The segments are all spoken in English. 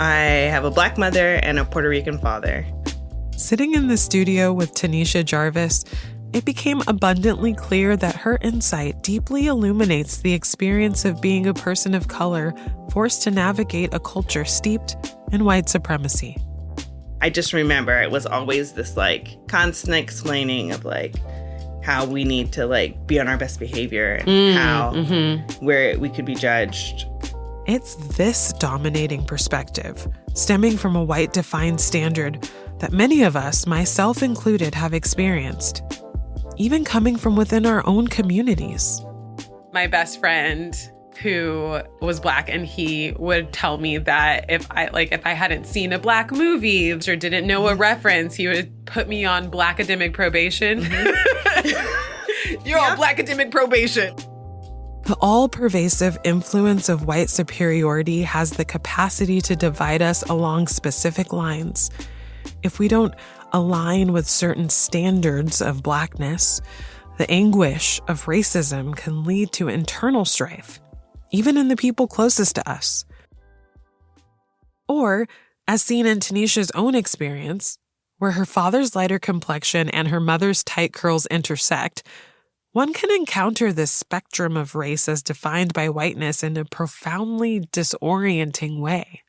I have a Black mother and a Puerto Rican father. Sitting in the studio with Tanisha Jarvis, it became abundantly clear that her insight deeply illuminates the experience of being a person of color forced to navigate a culture steeped in white supremacy. I just remember it was always this constant explaining of how we need to be on our best behavior and where we could be judged. It's this dominating perspective, stemming from a white-defined standard that many of us, myself included, have experienced, even coming from within our own communities. My best friend who was Black, and he would tell me that if I hadn't seen a Black movie or didn't know a reference, he would put me on Blackademic probation. You're on Blackademic probation. The all-pervasive influence of white superiority has the capacity to divide us along specific lines. If we don't align with certain standards of Blackness, the anguish of racism can lead to internal strife, even in the people closest to us. Or, as seen in Tanisha's own experience, where her father's lighter complexion and her mother's tight curls intersect, one can encounter this spectrum of race as defined by whiteness in a profoundly disorienting way.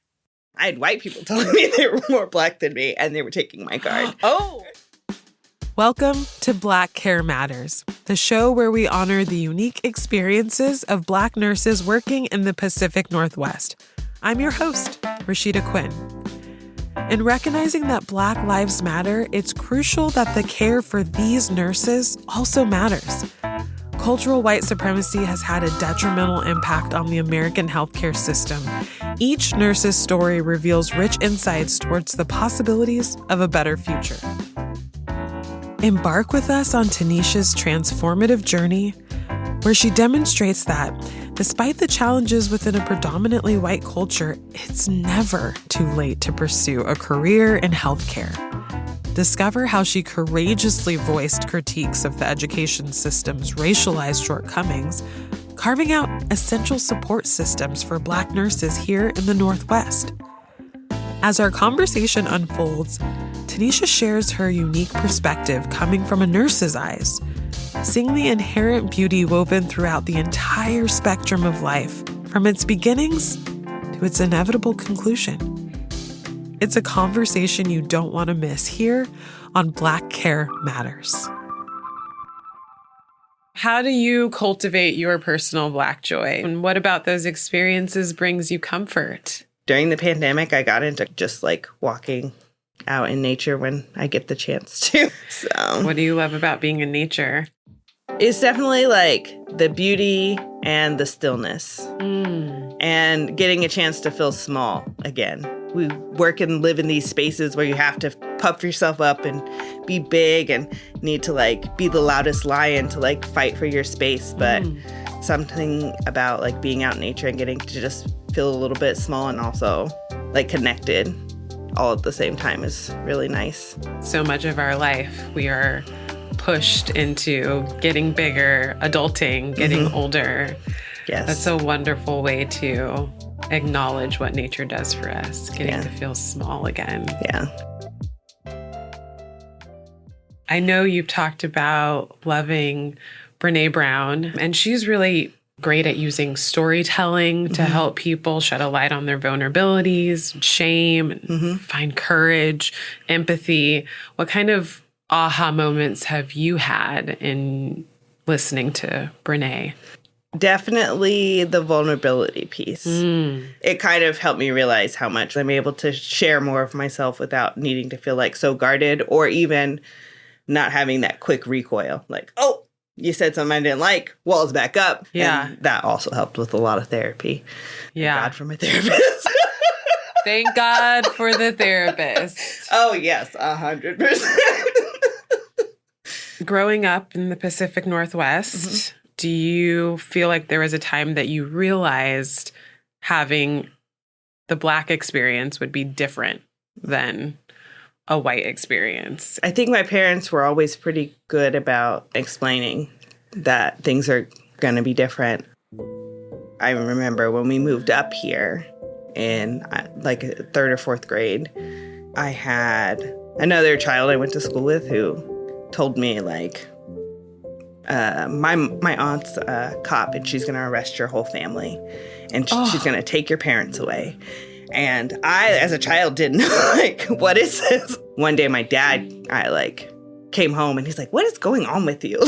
I had white people telling me they were more Black than me, and they were taking my card. Welcome to Black Care Matters, the show where we honor the unique experiences of Black nurses working in the Pacific Northwest. I'm your host, Rashida Quinn. In recognizing that Black lives matter, it's crucial that the care for these nurses also matters. Cultural white supremacy has had a detrimental impact on the American healthcare system. Each nurse's story reveals rich insights towards the possibilities of a better future. Embark with us on Tanisha's transformative journey, where she demonstrates that, despite the challenges within a predominantly white culture, it's never too late to pursue a career in healthcare. Discover how she courageously voiced critiques of the education system's racialized shortcomings, carving out essential support systems for Black nurses here in the Northwest. As our conversation unfolds, Tanisha shares her unique perspective coming from a nurse's eyes, seeing the inherent beauty woven throughout the entire spectrum of life, from its beginnings to its inevitable conclusion. It's a conversation you don't want to miss here on Black Care Matters. How do you cultivate your personal Black joy? And what about those experiences brings you comfort? During the pandemic, I got into just walking out in nature when I get the chance to. So, what do you love about being in nature? It's definitely the beauty and the stillness and getting a chance to feel small again. We work and live in these spaces where you have to puff yourself up and be big and need to be the loudest lion to fight for your space. But something about being out in nature and getting to just feel a little bit small and also connected all at the same time is really nice. So much of our life, we are pushed into getting bigger, adulting, getting older. Yes. That's a wonderful way to acknowledge what nature does for us, getting to feel small again. Yeah. I know you've talked about loving Brené Brown, and she's really great at using storytelling to help people shed a light on their vulnerabilities, shame, find courage, empathy. What kind of aha moments have you had in listening to Brené? Definitely the vulnerability piece. It kind of helped me realize how much I'm able to share more of myself without needing to feel so guarded or even not having that quick recoil. Oh, you said something I didn't like, walls back up. Yeah. And that also helped with a lot of therapy. Yeah. Thank God for my therapist. Thank God for the therapist. Oh, yes, 100%. Growing up in the Pacific Northwest, do you feel like there was a time that you realized having the Black experience would be different than a white experience? I think my parents were always pretty good about explaining that things are going to be different. I remember when we moved up here, in like third or fourth grade, I had another child I went to school with who told me like, my aunt's a cop and she's going to arrest your whole family and she's going to take your parents away. And I, as a child, didn't know, like, what is this? One day my dad, came home and he's like, what is going on with you?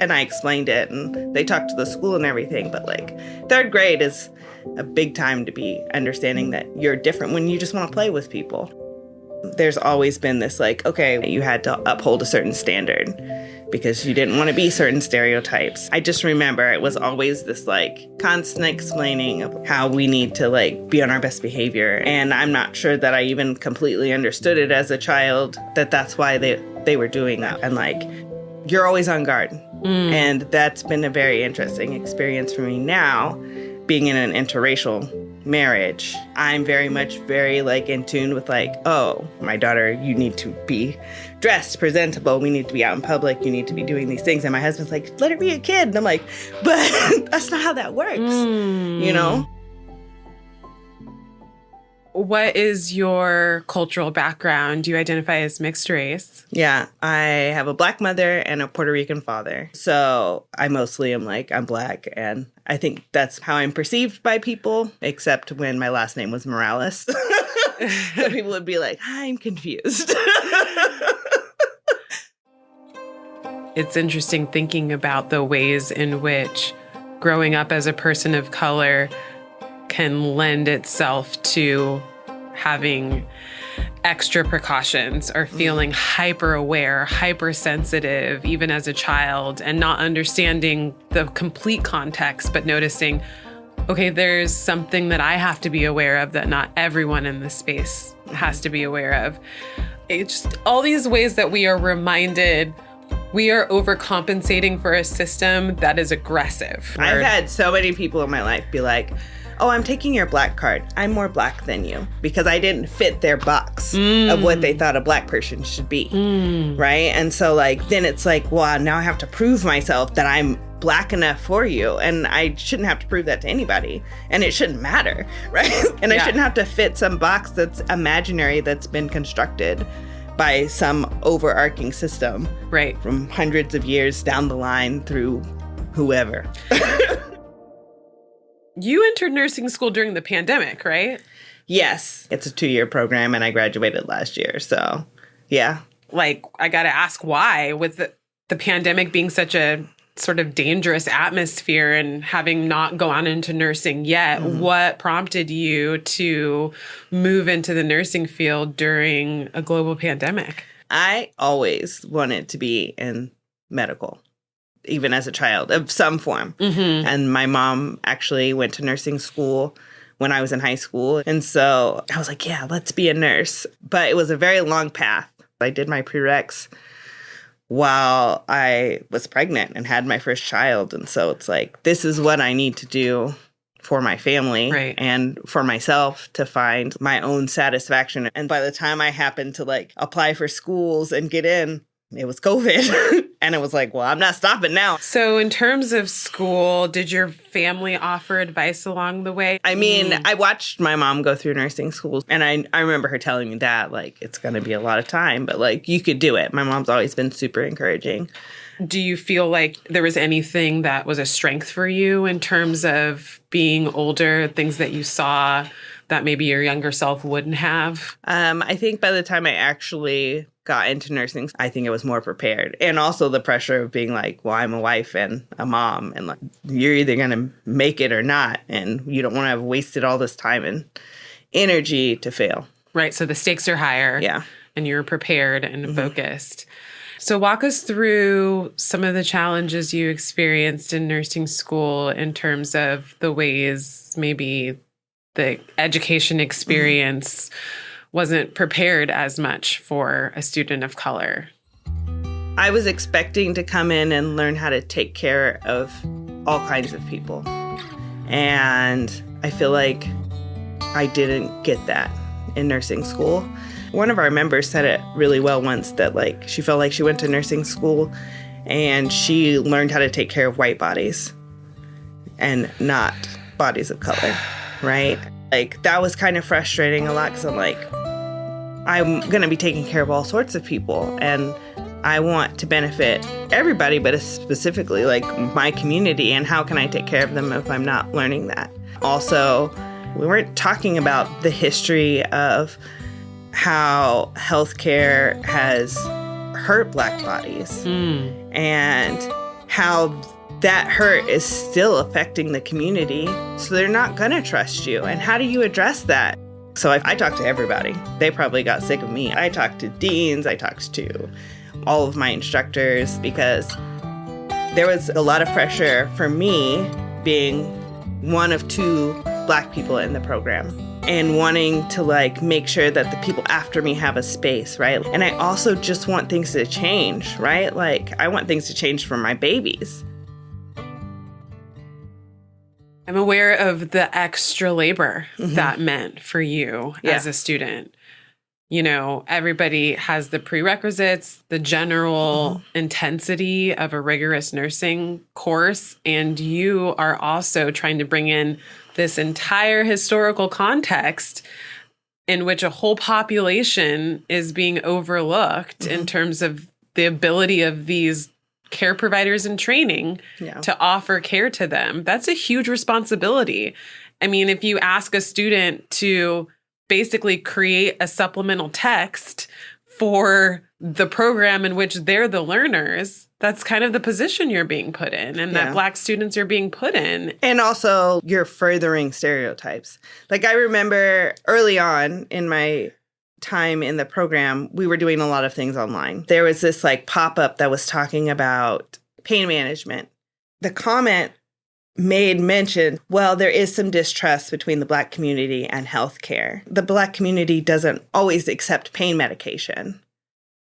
And I explained it and they talked to the school and everything. But like third grade is a big time to be understanding that you're different when you just want to play with people. There's always been this like, okay, you had to uphold a certain standard because you didn't want to be certain stereotypes. I just remember it was always this like constant explaining of how we need to like be on our best behavior. And I'm not sure that I even completely understood it as a child, that that's why they were doing that. And like, you're always on guard. And that's been a very interesting experience for me now, being in an interracial marriage. I'm very like in tune with like, oh, my daughter, you need to be dressed presentable. We need to be out in public. You need to be doing these things. And my husband's like, let her be a kid. And I'm like, but that's not how that works, you know? What is your cultural background? Do you identify as mixed race? Yeah, I have a Black mother and a Puerto Rican father. So I mostly am like, I'm Black. And I think that's how I'm perceived by people, except when my last name was Morales. So people would be like, I'm confused. It's interesting thinking about the ways in which growing up as a person of color can lend itself to having extra precautions or feeling hyper aware, hypersensitive, even as a child, and not understanding the complete context, but noticing, okay, there's something that I have to be aware of that not everyone in this space has to be aware of. It's just all these ways that we are reminded we are overcompensating for a system that is aggressive. I've had so many people in my life be like, oh, I'm taking your Black card. I'm more Black than you because I didn't fit their box of what they thought a Black person should be, right? And so like, then it's like, well, now I have to prove myself that I'm Black enough for you. And I shouldn't have to prove that to anybody. And it shouldn't matter, right? And I shouldn't have to fit some box that's imaginary that's been constructed by some overarching system. Right. From hundreds of years down the line through whoever. You entered nursing school during the pandemic, right? Yes. It's a 2-year program and I graduated last year. So, yeah. Like, I got to ask why, with the pandemic being such a sort of dangerous atmosphere and having not gone into nursing yet, what prompted you to move into the nursing field during a global pandemic? I always wanted to be in medical, even as a child, of some form. And my mom actually went to nursing school when I was in high school. And so I was like, yeah, let's be a nurse. But it was a very long path. I did my prereqs while I was pregnant and had my first child. And so it's like, this is what I need to do for my family and for myself to find my own satisfaction. And by the time I happened to like apply for schools and get in, it was COVID. And it was like, well, I'm not stopping now. So in terms of school, did your family offer advice along the way? I mean, I watched my mom go through nursing school. And I remember her telling me that, like, it's going to be a lot of time, but like, you could do it. My mom's always been super encouraging. Do you feel like there was anything that was a strength for you in terms of being older, things that you saw that maybe your younger self wouldn't have? I think by the time I actually got into nursing, I think I was more prepared. And also the pressure of being like, well, I'm a wife and a mom, and like, you're either going to make it or not. And you don't want to have wasted all this time and energy to fail. Right. So the stakes are higher. Yeah. And you're prepared and focused. So walk us through some of the challenges you experienced in nursing school in terms of the ways maybe the education experience wasn't prepared as much for a student of color. I was expecting to come in and learn how to take care of all kinds of people. And I feel like I didn't get that in nursing school. One of our members said it really well once, that like she felt like she went to nursing school and she learned how to take care of white bodies and not bodies of color, right? Like, that was kind of frustrating a lot because I'm like, I'm going to be taking care of all sorts of people and I want to benefit everybody, but specifically like my community. And how can I take care of them if I'm not learning that? Also, we weren't talking about the history of how healthcare has hurt Black bodies and how that hurt is still affecting the community. So they're not going to trust you. And how do you address that? So I talked to everybody. They probably got sick of me. I talked to deans. I talked to all of my instructors because there was a lot of pressure for me being one of 2 Black people in the program and wanting to like make sure that the people after me have a space, right? And I also just want things to change, right? Like I want things to change for my babies. I'm aware of the extra labor that meant for you as a student. You know, everybody has the prerequisites, the general intensity of a rigorous nursing course, and you are also trying to bring in this entire historical context in which a whole population is being overlooked in terms of the ability of these care providers in training to offer care to them. That's a huge responsibility. I mean, if you ask a student to basically create a supplemental text for the program in which they're the learners, that's kind of the position you're being put in and that Black students are being put in. And also you're furthering stereotypes. Like I remember early on in my time in the program, we were doing a lot of things online. There was this like pop-up that was talking about pain management. The comment made mention, well, there is some distrust between the Black community and healthcare. The Black community doesn't always accept pain medication.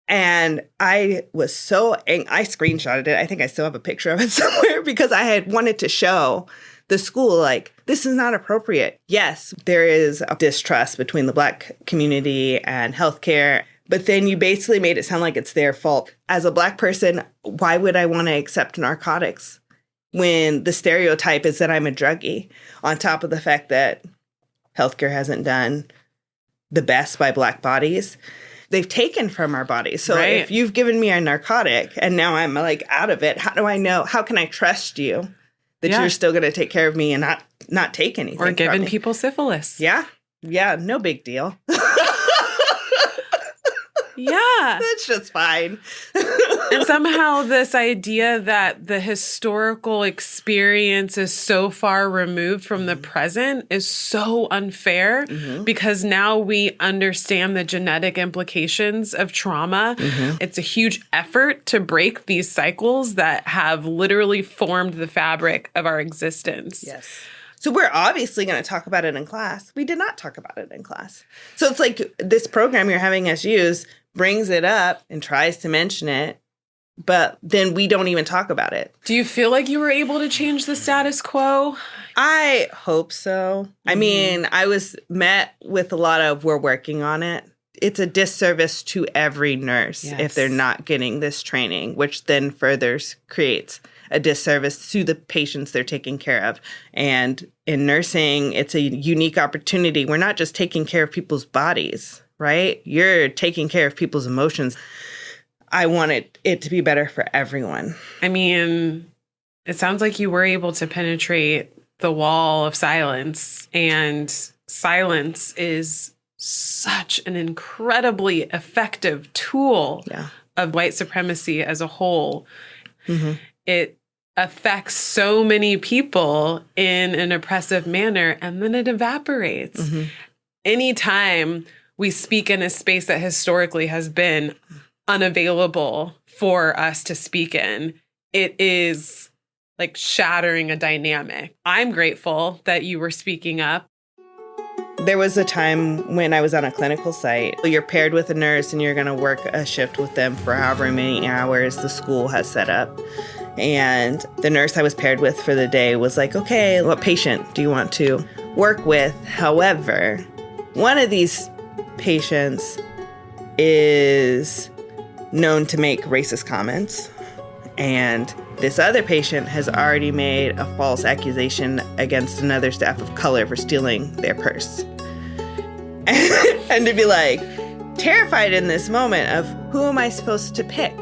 And I was so angry. I screenshotted it. I think I still have a picture of it somewhere because I had wanted to show the school, like, this is not appropriate. Yes, there is a distrust between the Black community and healthcare, but then you basically made it sound like it's their fault. As a Black person, why would I want to accept narcotics when the stereotype is that I'm a druggie, on top of the fact that healthcare hasn't done the best by Black bodies? They've taken from our bodies. So if you've given me a narcotic and now I'm like out of it, how do I know? How can I trust you that you're still going to take care of me and not take anything or giving from me? people syphilis? Yeah, no big deal. Yeah. It's just fine. And somehow this idea that the historical experience is so far removed from the present is so unfair because now we understand the genetic implications of trauma. It's a huge effort to break these cycles that have literally formed the fabric of our existence. Yes. So we're obviously going to talk about it in class. We did not talk about it in class. So it's like this program you're having us use brings it up and tries to mention it, but then we don't even talk about it. Do you feel like you were able to change the status quo? I hope so. I mean, I was met with a lot of, we're working on it. It's a disservice to every nurse if they're not getting this training, which then further creates a disservice to the patients they're taking care of. And in nursing, it's a unique opportunity. We're not just taking care of people's bodies, right? You're taking care of people's emotions. I wanted it to be better for everyone. I mean, it sounds like you were able to penetrate the wall of silence, and silence is such an incredibly effective tool of white supremacy as a whole. It affects so many people in an oppressive manner, and then it evaporates. Anytime we speak in a space that historically has been unavailable for us to speak in, it is like shattering a dynamic. I'm grateful that you were speaking up. There was a time when I was on a clinical site. You're paired with a nurse and you're going to work a shift with them for however many hours the school has set up. And the nurse I was paired with for the day was like, okay, what patient do you want to work with? However, one of these patients is known to make racist comments. And this other patient has already made a false accusation against another staff of color for stealing their purse. And to be like terrified in this moment of, who am I supposed to pick?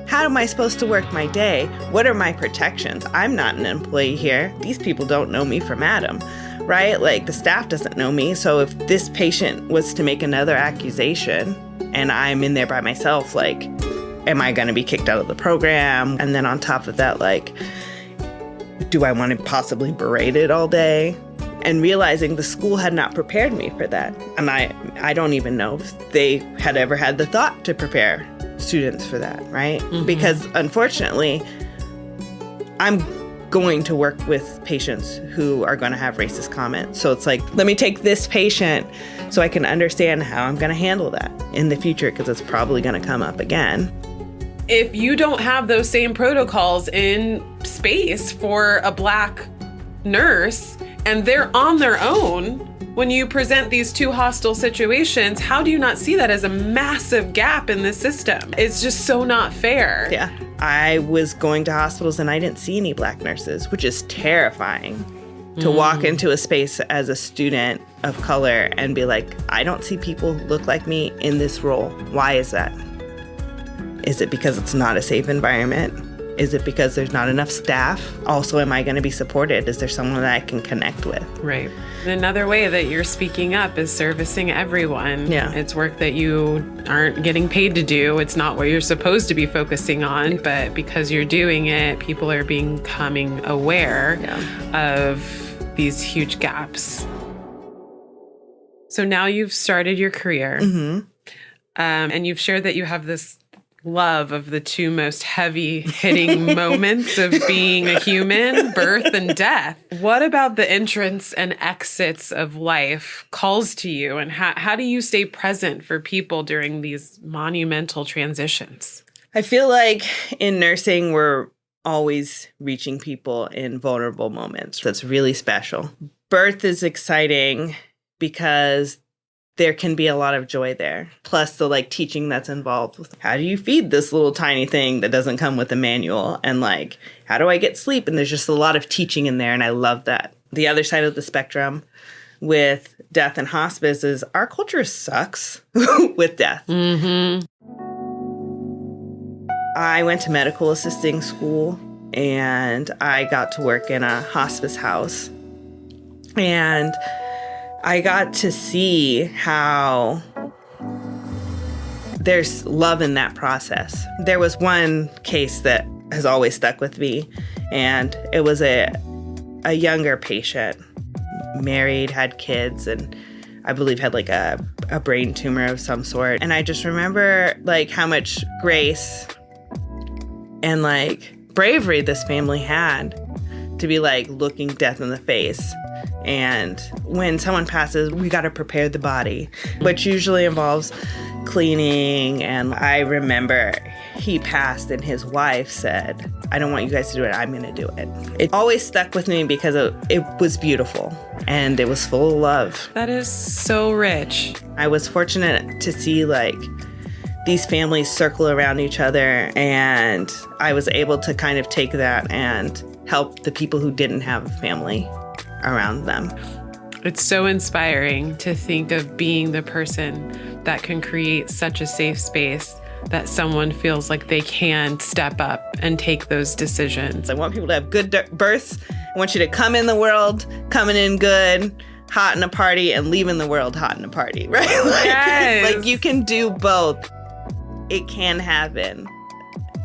How am I supposed to work my day? What are my protections? I'm not an employee here. These people don't know me from Adam, right? Like, the staff doesn't know me. So if this patient was to make another accusation and I'm in there by myself, like, am I going to be kicked out of the program? And then on top of that, like, do I want to possibly berate it all day? And realizing the school had not prepared me for that. And I don't even know if they had ever had the thought to prepare students for that, right? Mm-hmm. Because unfortunately, I'm going to work with patients who are going to have racist comments. So it's like, let me take this patient so I can understand how I'm going to handle that in the future, because it's probably going to come up again. If you don't have those same protocols in space for a Black nurse and they're on their own, when you present these two hostile situations, how do you not see that as a massive gap in the system? It's just so not fair. Yeah. I was going to hospitals and I didn't see any Black nurses, which is terrifying to walk into a space as a student of color and be like, I don't see people look like me in this role. Why is that? Is it because it's not a safe environment? Is it because there's not enough staff? Also, am I going to be supported? Is there someone that I can connect with? Right. Another way that you're speaking up is servicing everyone. Yeah. It's work that you aren't getting paid to do. It's not what you're supposed to be focusing on, but because you're doing it, people are becoming aware of these huge gaps. So now you've started your career, and you've shared that you have this love of the two most heavy-hitting moments of being a human, birth and death. What about the entrance and exits of life calls to you, and how do you stay present for people during these monumental transitions? I feel like in nursing, we're always reaching people in vulnerable moments. That's really special. Birth is exciting because there can be a lot of joy there. Plus the like teaching that's involved with how do you feed this little tiny thing that doesn't come with a manual, and like, how do I get sleep? And there's just a lot of teaching in there. And I love that. The other side of the spectrum with death and hospice is our culture sucks with death. Mm-hmm. I went to medical assisting school and I got to work in a hospice house. And I got to see how there's love in that process. There was one case that has always stuck with me, and it was a younger patient, married, had kids, and I believe had like a brain tumor of some sort. And I just remember like how much grace and like bravery this family had to be like looking death in the face. And when someone passes, we got to prepare the body, which usually involves cleaning. And I remember he passed and his wife said, I don't want you guys to do it. I'm going to do it. It always stuck with me because it was beautiful and it was full of love. That is so rich. I was fortunate to see like these families circle around each other, and I was able to kind of take that and help the people who didn't have a family around them. It's so inspiring to think of being the person that can create such a safe space that someone feels like they can step up and take those decisions. I want people to have good births. I want you to come in the world, coming in good, hot in a party, and leaving the world hot in a party, right? Yes. Like you can do both. It can happen.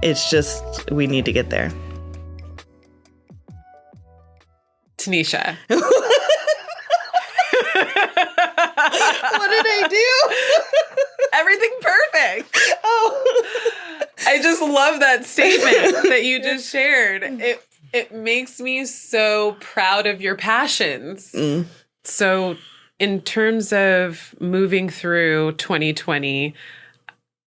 It's just, we need to get there. Tanisha. What did I do? Everything perfect. Oh. I just love that statement that you just shared. It makes me so proud of your passions. Mm. So in terms of moving through 2020,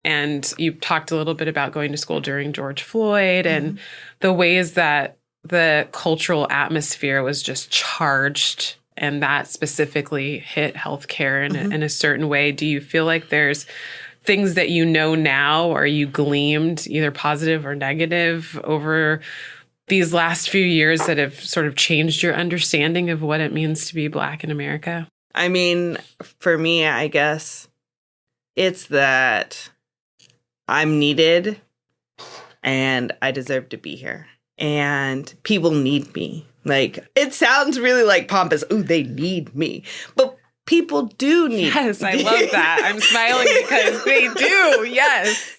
and you talked a little bit about going to school during George Floyd and the ways that the cultural atmosphere was just charged, and that specifically hit healthcare in a certain way. Do you feel like there's things that you know now, or you gleamed either positive or negative over these last few years that have sort of changed your understanding of what it means to be Black in America? I mean, for me, I guess it's that I'm needed and I deserve to be here. And people need me. Like, it sounds really like pompous. Ooh, they need me. But people do need me. Yes, I love that. I'm smiling because they do. Yes.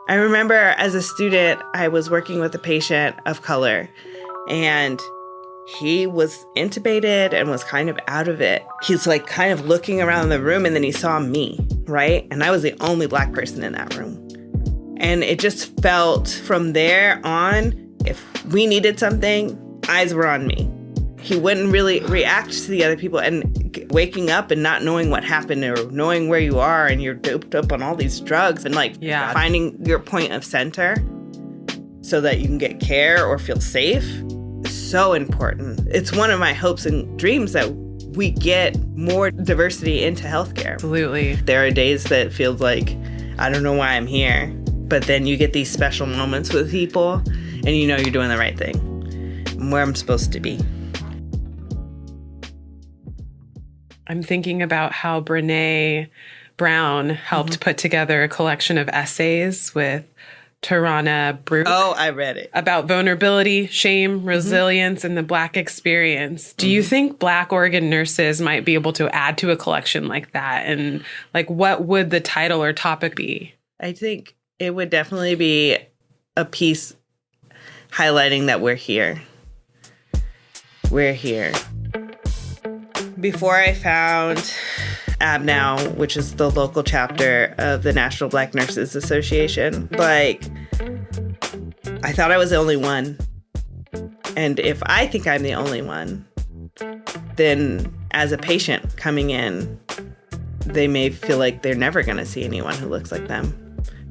I remember as a student, I was working with a patient of color, and he was intubated and was kind of out of it. He's like kind of looking around the room, and then he saw me, right? And I was the only Black person in that room. And it just felt from there on, if we needed something, eyes were on me. He wouldn't really react to the other people, and waking up and not knowing what happened or knowing where you are, and you're doped up on all these drugs, and finding your point of center so that you can get care or feel safe is so important. It's one of my hopes and dreams that we get more diversity into healthcare. Absolutely. There are days that it feels like, I don't know why I'm here, but then you get these special moments with people and you know you're doing the right thing. I'm where I'm supposed to be. I'm thinking about how Brene Brown helped put together a collection of essays with Tarana Brooke. Oh, I read it. About vulnerability, shame, resilience, and the Black experience. Do you think Black Oregon nurses might be able to add to a collection like that? And like, what would the title or topic be? I think it would definitely be a piece highlighting that we're here. We're here. Before I found ABNOW, which is the local chapter of the National Black Nurses Association, like, I thought I was the only one. And if I think I'm the only one, then as a patient coming in, they may feel like they're never going to see anyone who looks like them.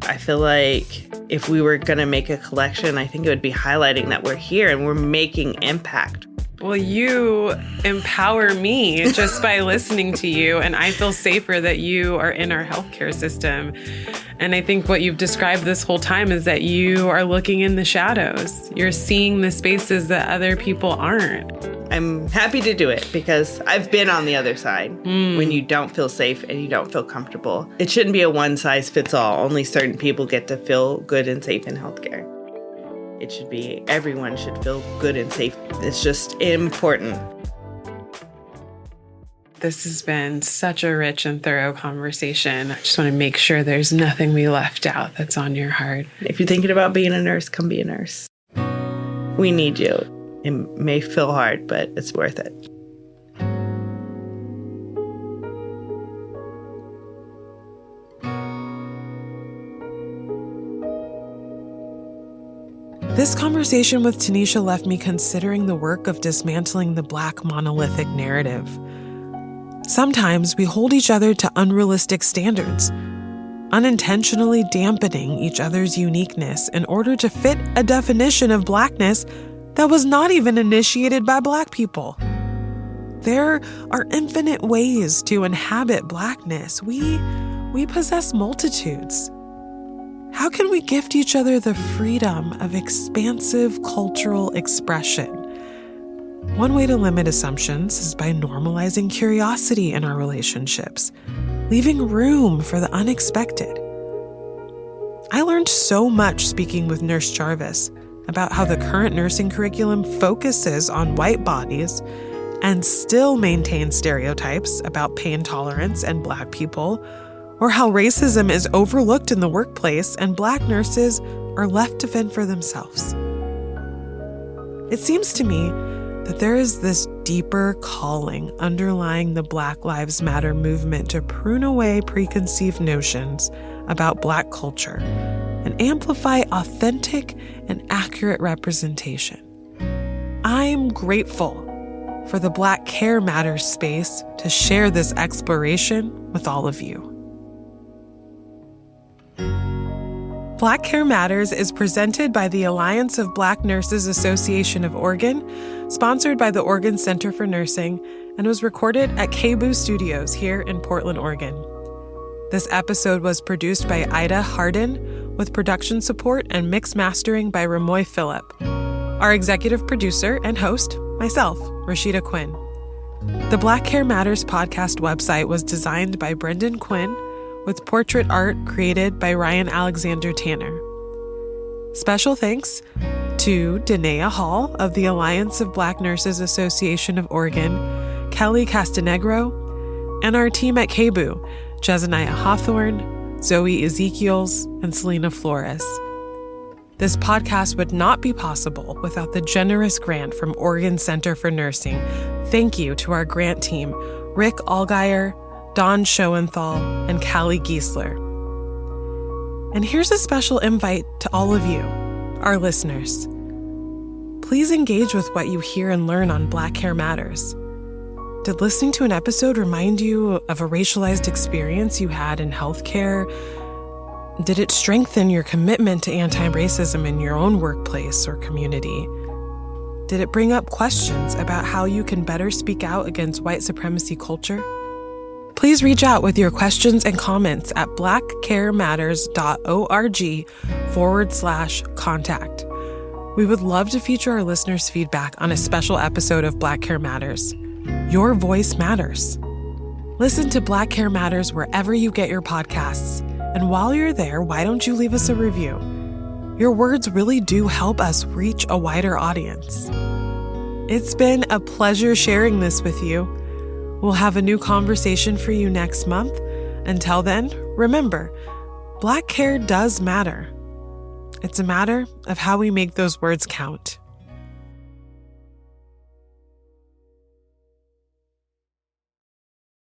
I feel like if we were going to make a collection, I think it would be highlighting that we're here and we're making impact. Well, you empower me just by listening to you, and I feel safer that you are in our healthcare system. And I think what you've described this whole time is that you are looking in the shadows. You're seeing the spaces that other people aren't. I'm happy to do it because I've been on the other side when you don't feel safe and you don't feel comfortable. It shouldn't be a one-size-fits-all. Only certain people get to feel good and safe in healthcare. It should be everyone should feel good and safe. It's just important. This has been such a rich and thorough conversation. I just want to make sure there's nothing we left out that's on your heart. If you're thinking about being a nurse, come be a nurse. We need you. It may feel hard, but it's worth it. This conversation with Tanisha left me considering the work of dismantling the Black monolithic narrative. Sometimes we hold each other to unrealistic standards, unintentionally dampening each other's uniqueness in order to fit a definition of Blackness that was not even initiated by Black people. There are infinite ways to inhabit Blackness. We possess multitudes. How can we gift each other the freedom of expansive cultural expression? One way to limit assumptions is by normalizing curiosity in our relationships, leaving room for the unexpected. I learned so much speaking with Nurse Jarvis about how the current nursing curriculum focuses on white bodies and still maintains stereotypes about pain tolerance and Black people, or how racism is overlooked in the workplace and Black nurses are left to fend for themselves. It seems to me that there is this deeper calling underlying the Black Lives Matter movement to prune away preconceived notions about Black culture and amplify authentic and accurate representation. I'm grateful for the Black Care Matters space to share this exploration with all of you. Black Care Matters is presented by the Alliance of Black Nurses Association of Oregon, sponsored by the Oregon Center for Nursing, and was recorded at KBOO Studios here in Portland, Oregon. This episode was produced by Ida Hardin, with production support and mix mastering by Ramoy Phillip. Our executive producer and host, myself, Rashida Quinn. The Black Hair Matters podcast website was designed by Brendan Quinn, with portrait art created by Ryan Alexander Tanner. Special thanks to Danae Hall of the Alliance of Black Nurses Association of Oregon, Kelly Castanegro, and our team at KBOO, Jezaniah Hawthorne, Zoe Ezekiels, and Selena Flores. This podcast would not be possible without the generous grant from Oregon Center for Nursing. Thank you to our grant team, Rick Allgeier, Don Schoenthal, and Callie Giesler. And here's a special invite to all of you, our listeners. Please engage with what you hear and learn on Black Hair Matters. Did listening to an episode remind you of a racialized experience you had in healthcare? Did it strengthen your commitment to anti-racism in your own workplace or community? Did it bring up questions about how you can better speak out against white supremacy culture? Please reach out with your questions and comments at blackcarematters.org/contact. We would love to feature our listeners' feedback on a special episode of Black Hair Matters. Your voice matters. Listen to Black Hair Matters wherever you get your podcasts. And while you're there, why don't you leave us a review? Your words really do help us reach a wider audience. It's been a pleasure sharing this with you. We'll have a new conversation for you next month. Until then, remember, Black hair does matter. It's a matter of how we make those words count.